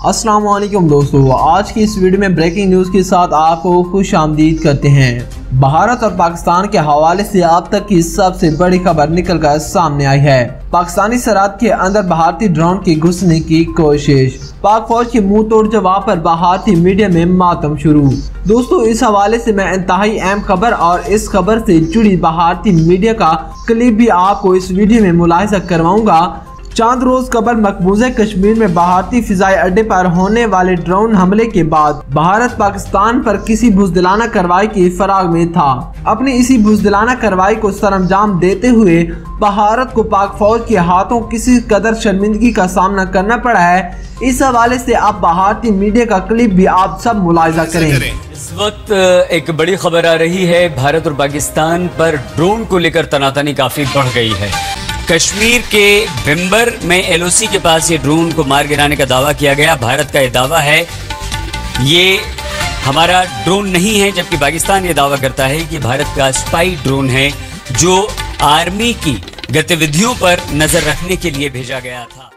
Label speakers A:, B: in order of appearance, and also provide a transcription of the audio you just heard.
A: अस्सलाम वालेकुम दोस्तों, आज की इस वीडियो में ब्रेकिंग न्यूज़ के साथ आपको खुश आमदीद करते हैं। भारत और पाकिस्तान के हवाले से अब तक की सबसे बड़ी खबर निकल कर सामने आई है। पाकिस्तानी सरहद के अंदर भारतीय ड्रोन की घुसने की कोशिश, पाक फौज के मुंह तोड़ जवाब पर भारतीय मीडिया में मातम शुरू। दोस्तों, इस हवाले से मैं इंतहाई अहम खबर और इस खबर से जुड़ी भारतीय मीडिया का क्लिप भी आपको इस वीडियो में मुलाहिजा करवाऊंगा। चांद रोज कबल मकबूजा कश्मीर में भारतीय फिजाई अड्डे पर होने वाले ड्रोन हमले के बाद भारत पाकिस्तान पर किसी बुज़दिलाना कार्रवाई की फराग में था। अपनी इसी बुज़दिलाना कार्रवाई को सरअंजाम देते हुए भारत को पाक फौज के हाथों किसी कदर शर्मिंदगी का सामना करना पड़ा है। इस हवाले से आप भारतीय मीडिया का क्लिप भी आप सब मुलाहिजा करें।
B: इस वक्त एक बड़ी खबर आ रही है। भारत और पाकिस्तान पर ड्रोन को लेकर तनातनी काफी बढ़ गई है। कश्मीर के भिम्बर में एलओसी के पास ये ड्रोन को मार गिराने का दावा किया गया। भारत का ये दावा है ये हमारा ड्रोन नहीं है, जबकि पाकिस्तान ये दावा करता है कि भारत का स्पाई ड्रोन है जो आर्मी की गतिविधियों पर नजर रखने के लिए भेजा गया था।